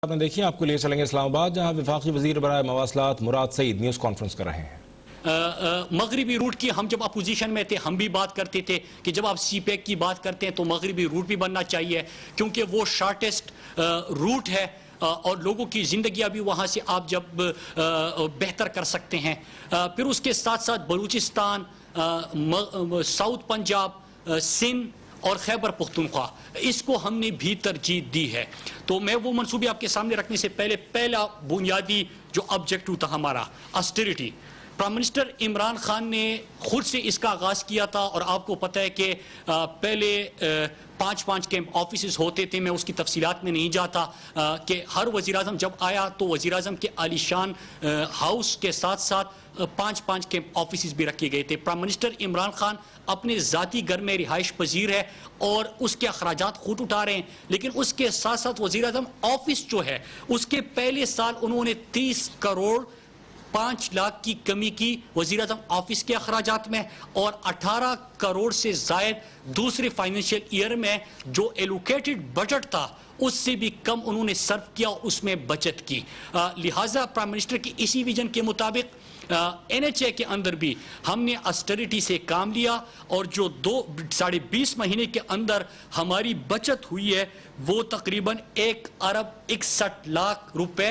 آپ نے دیکھیں آپ کو لے چلیں گے اسلام آباد جہاں وفاقی وزیر برائے مواصلات مراد سعید نیوز کانفرنس کر رہے ہیں۔ مغربی روٹ کی ہم جب اپوزیشن میں تھے ہم بھی بات کرتے تھے کہ جب آپ سی پیک کی بات کرتے ہیں تو مغربی روٹ بھی بننا چاہیے کیونکہ وہ شارٹیسٹ روٹ ہے اور لوگوں کی زندگیاں بھی وہاں سے آپ جب بہتر کر سکتے ہیں۔ پھر اس کے ساتھ ساتھ بلوچستان، ساؤتھ پنجاب، سندھ اور خیبر پختونخوا اس کو ہم نے بھی ترجیح دی ہے۔ تو میں وہ منصوبے آپ کے سامنے رکھنے سے پہلے پہلا بنیادی جو آبجیکٹو تھا ہمارا آسٹیریٹی، پرائم منسٹر عمران خان نے خود سے اس کا آغاز کیا تھا اور آپ کو پتہ ہے کہ پہلے 5 کیمپ آفیسز ہوتے تھے، میں اس کی تفصیلات میں نہیں جاتا کہ ہر وزیراعظم جب آیا تو وزیراعظم کے عالی شان ہاؤس کے ساتھ ساتھ 5 کیمپ آفیسز بھی رکھے گئے تھے۔ پرائم منسٹر عمران خان اپنے ذاتی گھر میں رہائش پذیر ہے اور اس کے اخراجات خود اٹھا رہے ہیں، لیکن اس کے ساتھ ساتھ وزیراعظم آفس جو ہے اس کے پہلے سال انہوں نے 30 کروڑ 5 لاکھ کی کمی کی وزیراعظم آفس کے اخراجات میں، اور 18 کروڑ سے زائد دوسرے فائنینشیل ایئر میں جو ایلوکیٹڈ بجٹ تھا اس سے بھی کم انہوں نے صرف کیا، اس میں بچت کی۔ لہٰذا پرائم منسٹر کی اسی ویژن کے مطابق این ایچ اے کے اندر بھی ہم نے اسٹیریٹی سے کام لیا اور جو 20 مہینے کے اندر ہماری بچت ہوئی ہے وہ تقریباً 1 ارب 61 لاکھ روپے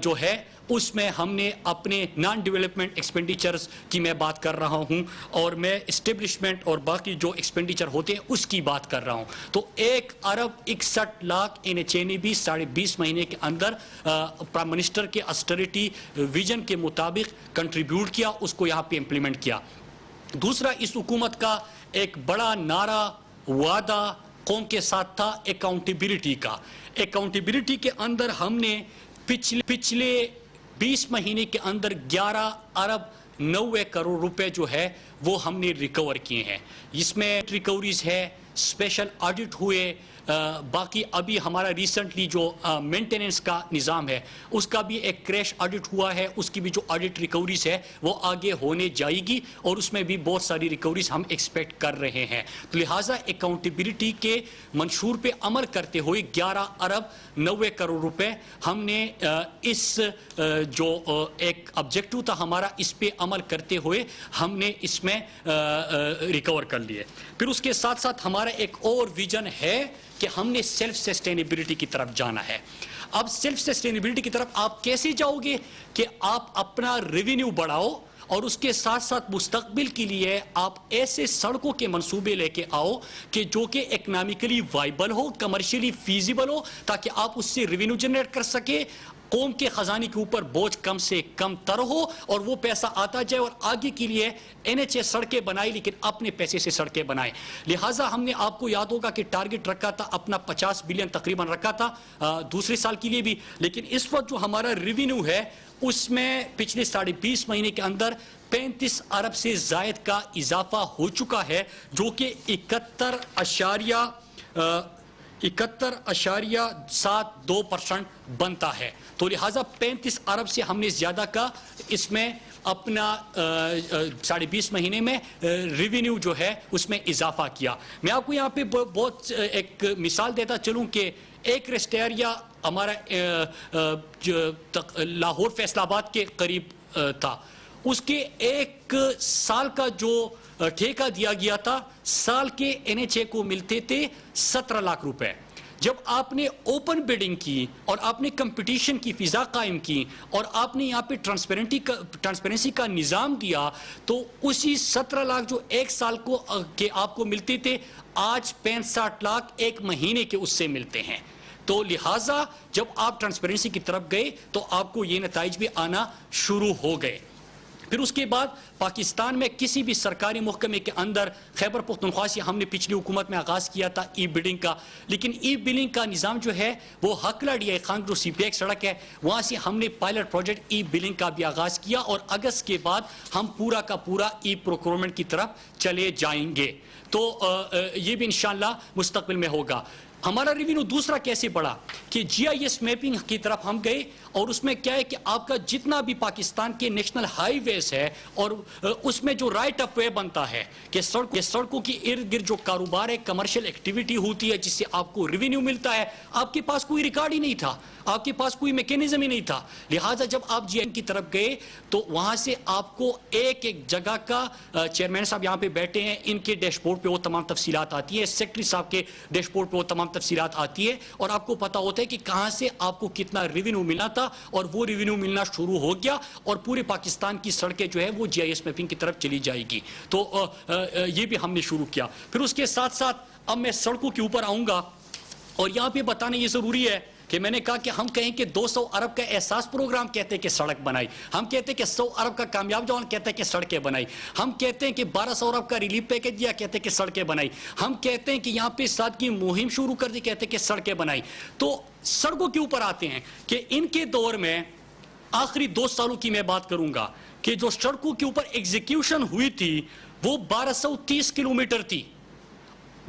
جو ہے اس میں ہم نے اپنے نان ڈیولپمنٹ ایکسپینڈیچرز کی میں بات کر رہا ہوں اور میں اسٹیبلشمنٹ اور باقی جو ایکسپینڈیچر ہوتے ہیں اس کی بات کر رہا ہوں۔ تو 1 ارب 61 لاکھ این ایچ اے نے بھی 20.5 مہینے کے اندر پرائم منسٹر کے اسٹیریٹی ویژن کے مطابق کنٹریبیوٹ کیا، اس کو یہاں پہ امپلیمنٹ کیا۔ دوسرا، اس حکومت کا ایک بڑا نعرہ وعدہ قوم کے ساتھ تھا اکاؤنٹیبلٹی کا۔ اکاؤنٹیبلٹی کے اندر ہم نے پچھلے 20 مہینے کے اندر 11 ارب 90 کروڑ روپے جو ہے وہ ہم نے ریکور کیے ہیں۔ اس میں ریکوریز ہے، اسپیشل آڈٹ ہوئے، باقی ابھی ہمارا ریسنٹلی جو مینٹیننس کا نظام ہے اس کا بھی ایک کریش آڈٹ ہوا ہے، اس کی بھی جو آڈٹ ریکوریز ہے وہ آگے ہونے جائے گی اور اس میں بھی بہت ساری ریکوریز ہم ایکسپیکٹ کر رہے ہیں۔ تو لہٰذا اکاؤنٹیبلٹی کے منشور پہ عمل کرتے ہوئے 11 ارب 90 کروڑ روپے ہم نے اس جو ایک آبجیکٹو تھا ہمارا اس پہ عمل کرتے ہوئے ہم نے اس میں ریکور کر لیے۔ پھر اس کے ساتھ ساتھ ہمارا ایک اور ویژن ہے کہ ہم نے سیلف سسٹینیبلٹی کی طرف جانا ہے۔ اب سیلف سسٹینیبلٹی کی طرف آپ کیسے جاؤ گے کہ آپ اپنا ریونیو بڑھاؤ اور اس کے ساتھ ساتھ مستقبل کے لیے آپ ایسے سڑکوں کے منصوبے لے کے آؤ کہ جو کہ اکنامکلی وائبل ہو، کمرشلی فیزیبل ہو، تاکہ آپ اس سے ریونیو جنریٹ کر سکے، قوم کے خزانے کے اوپر بوجھ کم سے کم تر ہو اور وہ پیسہ آتا جائے، اور آگے کے لیے این ایچ اے سڑکیں بنائے لیکن اپنے پیسے سے سڑکیں بنائے۔ لہٰذا ہم نے آپ کو یاد ہوگا کہ ٹارگٹ رکھا تھا اپنا 50 بلین تقریباً رکھا تھا دوسرے سال کے لیے بھی، لیکن اس وقت جو ہمارا ریونیو ہے اس میں پچھلے 20.5 مہینے کے اندر 35 ارب سے زائد کا اضافہ ہو چکا ہے، جو کہ 71.72% بنتا ہے۔ تو لہٰذا 35 ارب سے ہم نے زیادہ کا اس میں اپنا 20.5 مہینے میں ریونیو جو ہے اس میں اضافہ کیا۔ میں آپ کو یہاں پہ بہت ایک مثال دیتا چلوں کہ ایک ریسٹ ایریا ہمارا لاہور فیصل آباد کے قریب تھا، اس کے 1 سال کا جو ٹھیکہ دیا گیا تھا سال کے این ایچ اے کو ملتے تھے 17 لاکھ روپے۔ جب آپ نے اوپن بیڈنگ کی اور آپ نے کمپٹیشن کی فضا قائم کی اور آپ نے یہاں پہ ٹرانسپیرنسی کا نظام دیا تو اسی 17 لاکھ جو 1 سال کو کہ آپ کو ملتے تھے آج 65 لاکھ 1 مہینے کے اس سے ملتے ہیں۔ تو لہٰذا جب آپ ٹرانسپیرنسی کی طرف گئے تو آپ کو یہ نتائج بھی آنا شروع ہو گئے۔ پھر اس کے بعد پاکستان میں کسی بھی سرکاری محکمے کے اندر خیبر پختونخوا سے ہم نے پچھلی حکومت میں آغاز کیا تھا ای بلڈنگ کا، لیکن ای بلڈنگ کا نظام جو ہے وہ حقلہ ڈی آئی خان جو سی پی ایک سڑک ہے وہاں سے ہم نے پائلٹ پروجیکٹ ای بلڈنگ کا بھی آغاز کیا اور اگست کے بعد ہم پورا کا پورا ای پروکیورمنٹ کی طرف چلے جائیں گے۔ تو یہ بھی انشاءاللہ مستقبل میں ہوگا۔ ہمارا ریونیو دوسرا کیسے بڑھا کہ جی آئی ایس میپنگ کی طرف ہم گئے اور اس میں کیا ہے کہ آپ کا جتنا بھی پاکستان کے نیشنل ہائی ویز ہے اور اس میں جو رائٹ آف وے بنتا ہے کہ سڑکوں کی ارد گرد جو کاروبار ہے کمرشل ایکٹیویٹی ہوتی ہے جس سے آپ کو ریونیو ملتا ہے, آپ کے پاس کوئی ریکارڈ ہی نہیں تھا, آپ کے پاس کوئی میکینزم ہی نہیں تھا. لہٰذا جب آپ جی این کی طرف گئے تو وہاں سے آپ کو ایک ایک جگہ کا چیئرمین صاحب یہاں پہ بیٹھے ہیں, ان کے ڈیش بورڈ پہ وہ تمام تفصیلات آتی ہے, سیکرٹری صاحب کے ڈیش بورڈ پہ وہ تمام تفصیلات آتی ہے اور آپ کو پتا ہوتا ہے کہ کہاں سے آپ کو کتنا ریونیو ملنا تھا اور وہ ریونیو ملنا شروع ہو گیا اور پورے پاکستان کی سڑکیں جو ہے وہ جی آئی ایس میپنگ کی طرف چلی جائے گی. تو یہ بھی ہم نے شروع کیا. پھر اس کے ساتھ ساتھ اب میں سڑکوں کے اوپر آؤں گا اور یہاں پہ بتانا یہ ضروری ہے کہ میں نے کہا کہ ہم کہیں کہ 200 ارب کا احساس پروگرام کہتے ہیں کہ سڑک بنائی, ہم کہتے ہیں کہ 100 ارب کا کامیاب جوان کہتے ہیں کہ سڑکیں بنائی, ہم کہتے ہیں کہ 1200 ارب کا ریلیف پیکج دیا کہتے ہیں کہ سڑکیں بنائی, ہم کہتے ہیں کہ یہاں پہ سادگی مہم شروع کر دی کہتے ہیں کہ سڑکیں بنائی. تو سڑکوں کے اوپر آتے ہیں کہ ان کے دور میں آخری 2 سالوں کی میں بات کروں گا کہ جو سڑکوں کے اوپر ایگزیکیوشن ہوئی تھی وہ 1230 کلومیٹر تھی.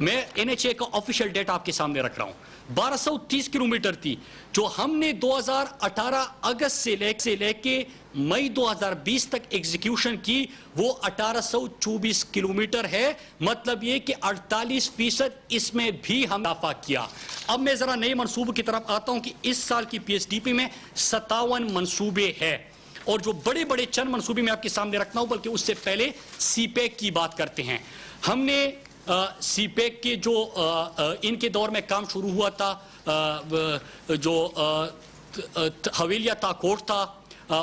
میں این ایچ اے کا آفیشیل ڈیٹا آپ کے سامنے رکھ رہا ہوں, 1230 کلومیٹر تھی. جو ہم نے 2018 اگست سے لے کے مئی 2020 تک ایگزیکیوشن کی وہ 1824 کلومیٹر ہے. مطلب یہ کہ 48% اس میں بھی ہم اضافہ کیا. اب میں ذرا نئے منصوبوں کی طرف آتا ہوں کہ اس سال کی پی ایس ڈی پی میں 57 منصوبے ہیں اور جو بڑے بڑے چند منصوبے میں آپ کے سامنے رکھنا ہوں, بلکہ اس سے پہلے سی پیک کی بات کرتے ہیں. ہم نے سی پیک کے جو ان کے دور میں کام شروع ہوا تھا, جو حویلیہ تا کوٹ تھا,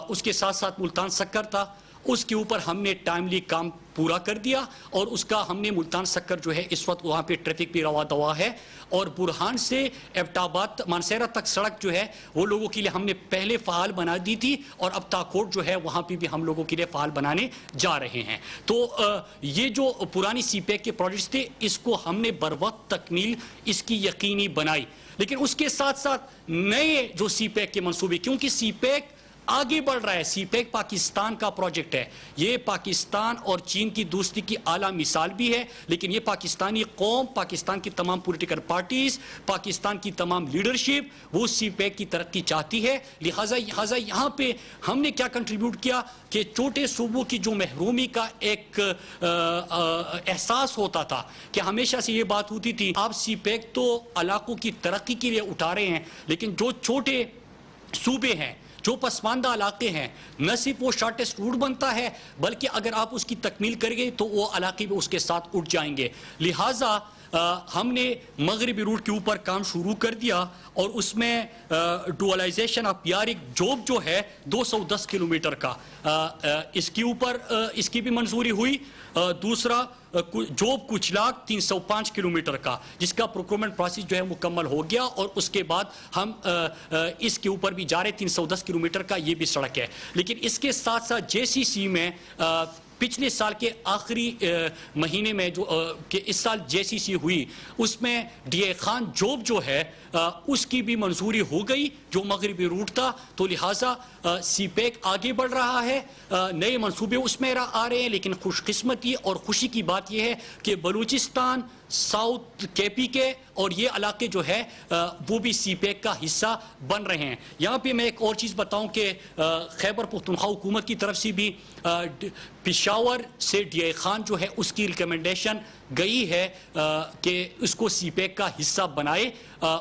اس کے ساتھ ساتھ ملتان سکر تھا, اس کے اوپر ہم نے ٹائملی کام پورا کر دیا اور اس کا ہم نے ملتان سکر جو ہے اس وقت وہاں پہ ٹریفک بھی روا دوا ہے اور برہان سے ایبٹ آباد مانسہرہ تک سڑک جو ہے وہ لوگوں کے لیے ہم نے پہلے فعال بنا دی تھی اور اب تاکوٹ جو ہے وہاں پہ بھی ہم لوگوں کے لیے فعال بنانے جا رہے ہیں. تو یہ جو پرانی سی پیک کے پروجیکٹس تھے اس کو ہم نے بر وقت تکمیل اس کی یقینی بنائی. لیکن اس کے ساتھ ساتھ نئے جو سی پیک کے منصوبے, کیونکہ سی پیک آگے بڑھ رہا ہے, سی پیک پاکستان کا پروجیکٹ ہے, یہ پاکستان اور چین کی دوستی کی اعلیٰ مثال بھی ہے, لیکن یہ پاکستانی قوم, پاکستان کی تمام پولیٹیکل پارٹیز, پاکستان کی تمام لیڈرشپ وہ سی پیک کی ترقی چاہتی ہے. لہٰذا یہاں پہ ہم نے کیا کنٹریبیوٹ کیا کہ چھوٹے صوبوں کی جو محرومی کا ایک احساس ہوتا تھا کہ ہمیشہ سے یہ بات ہوتی تھی آپ سی پیک تو علاقوں کی ترقی کے لیے اٹھا رہے ہیں, لیکن جو چھوٹے صوبے ہیں, جو پسماندہ علاقے ہیں, نہ صرف وہ شارٹیسٹ روٹ بنتا ہے بلکہ اگر آپ اس کی تکمیل کریں گے تو وہ علاقے بھی اس کے ساتھ اٹھ جائیں گے. لہٰذا ہم نے مغربی روٹ کے اوپر کام شروع کر دیا اور اس میں ڈوالائزیشن آف یارک جوب جو ہے 210 کلومیٹر کا, اس کے اوپر اس کی بھی منظوری ہوئی. دوسرا جوب کچلاک 305 کلومیٹر کا جس کا پروکیورمنٹ پروسیس جو ہے مکمل ہو گیا اور اس کے بعد ہم اس کے اوپر بھی جا رہے 310 کلومیٹر کا یہ بھی سڑک ہے. لیکن اس کے ساتھ ساتھ جے سی سی میں پچھلے سال کے آخری مہینے میں جو کہ اس سال جے سی سی ہوئی اس میں ڈی اے خان جوب جو ہے اس کی بھی منظوری ہو گئی جو مغربی روٹ تھا. تو لہٰذا سی پیک آگے بڑھ رہا ہے, نئے منصوبے اس میں آ رہے ہیں. لیکن خوش قسمتی اور خوشی کی بات یہ ہے کہ بلوچستان, ساؤتھ کے پی کے اور یہ علاقے جو ہے وہ بھی سی پیک کا حصہ بن رہے ہیں. یہاں پہ میں ایک اور چیز بتاؤں کہ خیبر پختونخوا حکومت کی طرف سے بھی پشاور سے ڈی اے خان جو ہے اس کی ریکمنڈیشن گئی ہے کہ اس کو سی پیک کا حصہ بنائے.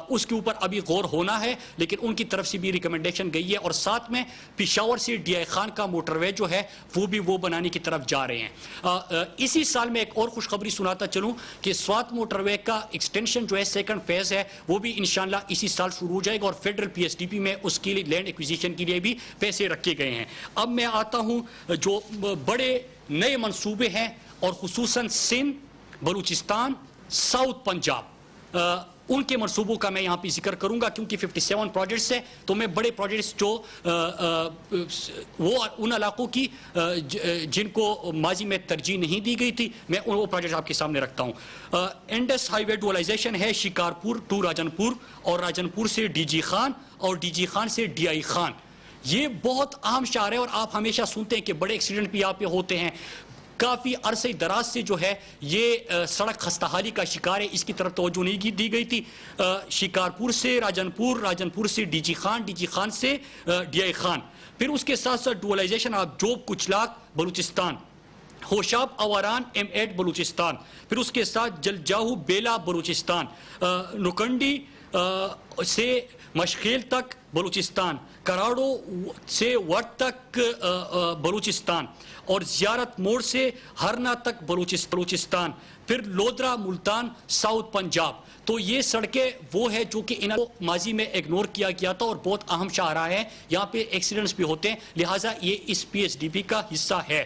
اس کے اوپر ابھی غور ہونا ہے لیکن ان کی طرف سے بھی ریکمنڈیشن گئی ہے اور ساتھ میں پشاور سے ڈی اے خان کا موٹر وے جو ہے وہ بھی وہ بنانے کی طرف جا رہے ہیں. اسی سال میں ایک اور خوشخبری سناتا چلوں کہ سوات موٹر وے کا ایکسٹینشن جو ہے سیکنڈ فیز ہے وہ بھی انشاءاللہ اسی سال شروع ہو جائے گا اور federal P S D P میں اس کے لیے لینڈ ایکویزیشن کے لیے بھی پیسے رکھے گئے ہیں. اب میں آتا ہوں جو بڑے نئے منصوبے ہیں اور خصوصاً سندھ, بلوچستان, ساؤتھ پنجاب, ان کے منصوبوں کا میں یہاں پہ ذکر کروں گا کیونکہ 57 پروجیکٹس ہیں تو میں بڑے پروجیکٹس جو وہ ان علاقوں کی جن کو ماضی میں ترجیح نہیں دی گئی تھی میں وہ پروجیکٹ آپ کے سامنے رکھتا ہوں. انڈس ہائی وے ڈوالائزیشن ہے شکارپور ٹو راجن پور اور راجن پور سے ڈی جی خان اور ڈی جی خان سے ڈی آئی خان. یہ بہت اہم شہر ہے اور آپ ہمیشہ سنتے ہیں کہ بڑے ایکسیڈنٹ بھی یہاں پہ ہوتے ہیں. کافی عرصے دراز سے جو ہے یہ سڑک خستحالی کا شکار ہے، اس کی طرف توجہ نہیں دی گئی تھی۔ شکارپور سے راجن پور، راجن پور سے D G Khan, D G Khan سے ڈی آئی خان، پھر اس کے ساتھ ساتھ dualization of Zhob Kuchlak Balochistan, Hoshab Awaran M eight Balochistan, پھر اس کے ساتھ جلجاہو بیلا بلوچستان، نکنڈی سے مشخیل تک بلوچستان، کراڑو سے وٹ تک بلوچستان، اور زیارت موڑ سے ہرنا تک بلوچستان، پھر لودرا ملتان ساؤتھ پنجاب۔ تو یہ سڑکیں وہ ہے جو کہ انہوں ماضی میں اگنور کیا گیا تھا اور بہت اہم شاہراہ ہے، یہاں پہ ایکسیڈنٹس بھی ہوتے ہیں، لہٰذا یہ اس پی ایس ڈی پی کا حصہ ہے۔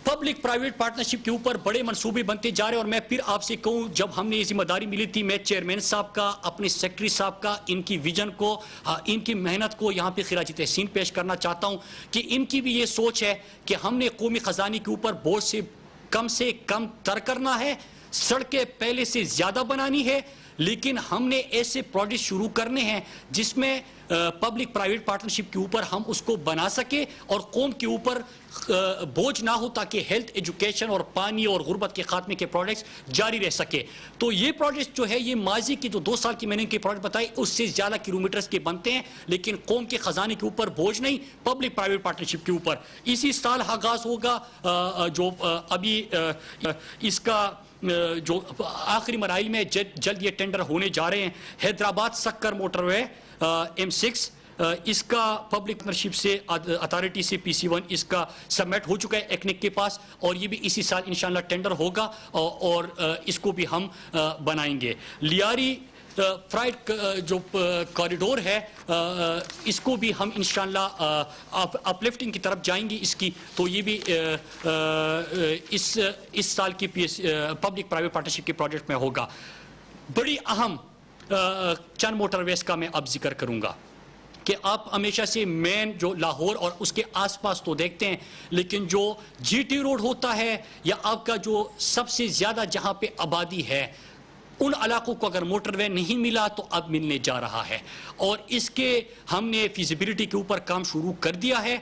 پبلک پرائیویٹ پارٹنرشپ کے اوپر بڑے منصوبے بنتے جا رہے ہیں، اور میں پھر آپ سے کہوں، جب ہم نے یہ ذمہ داری ملی تھی، میں چیئرمین صاحب کا، اپنے سیکرٹری صاحب کا، ان کی ویژن کو، ان کی محنت کو یہاں پہ خراج تحسین پیش کرنا چاہتا ہوں کہ ان کی بھی یہ سوچ ہے کہ ہم نے قومی خزانے کے اوپر بوجھ سے کم تر کرنا ہے، سڑکیں پہلے سے زیادہ بنانی ہے، لیکن ہم نے ایسے پروجیکٹ شروع کرنے ہیں جس میں پبلک پرائیویٹ پارٹنرشپ کے اوپر ہم اس کو بنا سکے اور قوم کے اوپر بوجھ نہ ہو، تاکہ ہیلتھ، ایجوکیشن اور پانی اور غربت کے خاتمے کے پروجیکٹس جاری رہ سکے۔ تو یہ پروجیکٹ جو ہے، یہ ماضی کی جو 2 سال کی میں نے پروجیکٹ بتائی، اس سے زیادہ کلومیٹرز کے بنتے ہیں، لیکن قوم کے خزانے کے اوپر بوجھ نہیں، پبلک پرائیویٹ پارٹنرشپ کے اوپر۔ اسی سال آغاز ہوگا جو ابھی اس کا جو آخری مراحل میں جلد یہ ٹینڈر ہونے جا رہے ہیں، حیدرآباد سکر موٹر وے M6، اس کا پبلک پارٹنرشپ سے اتھارٹی سے PC1 اس کا سبمٹ ہو چکا ہے ایکنک کے پاس، اور یہ بھی اسی سال انشاءاللہ ٹینڈر ہوگا اور اس کو بھی ہم بنائیں گے۔ لیاری فرائٹ جو کوریڈور ہے، اس کو بھی ہم انشاءاللہ اپ لفٹنگ کی طرف جائیں گے اس کی، تو یہ بھی اس سال کی پبلک پرائیویٹ پارٹنرشپ کے پروجیکٹ میں ہوگا۔ بڑی اہم چند موٹر ویز کا میں اب ذکر کروں گا کہ آپ ہمیشہ سے مین جو لاہور اور اس کے آس پاس تو دیکھتے ہیں، لیکن جو جی ٹی روڈ ہوتا ہے یا آپ کا جو سب سے زیادہ جہاں پہ آبادی ہے، ان علاقوں کو اگر موٹر وے نہیں ملا تو اب ملنے جا رہا ہے، اور اس کے ہم نے فیزیبلٹی کے اوپر کام شروع کر دیا ہے۔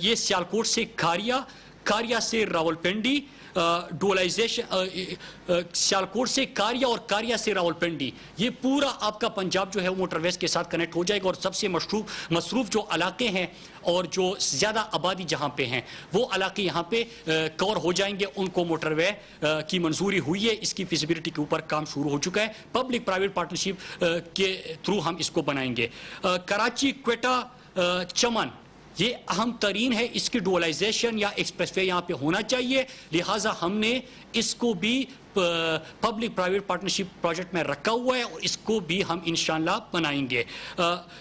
یہ سیالکوٹ سے کاریا سے راولپنڈی، ڈوالائزیشن سیالکوٹ سے کاریا اور کاریا سے راولپنڈی، یہ پورا آپ کا پنجاب جو ہے وہ موٹر ویز کے ساتھ کنیکٹ ہو جائے گا، اور سب سے مصروف جو علاقے ہیں اور جو زیادہ آبادی جہاں پہ ہیں، وہ علاقے یہاں پہ کور ہو جائیں گے، ان کو موٹر وے کی منظوری ہوئی ہے، اس کی فیزیبلٹی کے اوپر کام شروع ہو چکا ہے، پبلک پرائیویٹ پارٹنرشپ کے تھرو ہم اس کو بنائیں گے۔ کراچی کوئٹہ چمن، یہ اہم ترین ہے، اس کی ڈوالائزیشن یا ایکسپریس وے یہاں پہ ہونا چاہیے، لہٰذا ہم نے اس کو بھی پبلک پرائیویٹ پارٹنرشپ پروجیکٹ میں رکھا ہوا ہے، اور اس کو بھی ہم انشاءاللہ بنائیں گے۔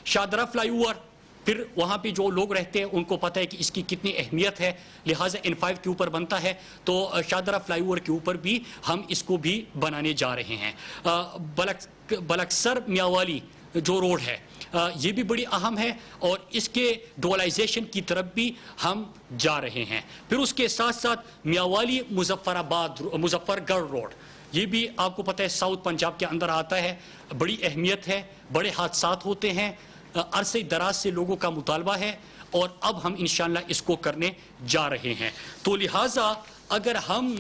شادرہ فلائی اوور، پھر وہاں پہ جو لوگ رہتے ہیں ان کو پتہ ہے کہ اس کی کتنی اہمیت ہے، لہٰذا N5 کے اوپر بنتا ہے، تو شادرہ فلائی اوور کے اوپر بھی ہم اس کو بھی بنانے جا رہے ہیں۔ بلکسر میاوالی جو روڈ ہے، یہ بھی بڑی اہم ہے، اور اس کے ڈوالائزیشن کی طرف بھی ہم جا رہے ہیں۔ پھر اس کے ساتھ ساتھ میاوالی مظفر گڑھ روڈ، یہ بھی آپ کو پتہ ہے ساؤتھ پنجاب کے اندر آتا ہے، بڑی اہمیت ہے، بڑے حادثات ہوتے ہیں، عرصے دراز سے لوگوں کا مطالبہ ہے، اور اب ہم انشاءاللہ اس کو کرنے جا رہے ہیں۔ تو لہٰذا اگر ہم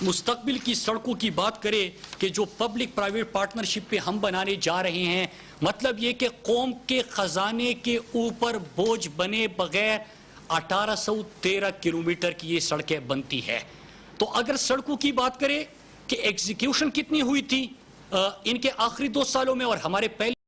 مستقبل کی سڑکوں کی بات کریں کہ جو پبلک پرائیویٹ پارٹنرشپ پہ ہم بنانے جا رہے ہیں، مطلب یہ کہ قوم کے خزانے کے اوپر بوجھ بنے بغیر 1813 کلومیٹر کی یہ سڑکیں بنتی ہے۔ تو اگر سڑکوں کی بات کریں کہ ایگزیکیوشن کتنی ہوئی تھی ان کے آخری 2 سالوں میں اور ہمارے پہلے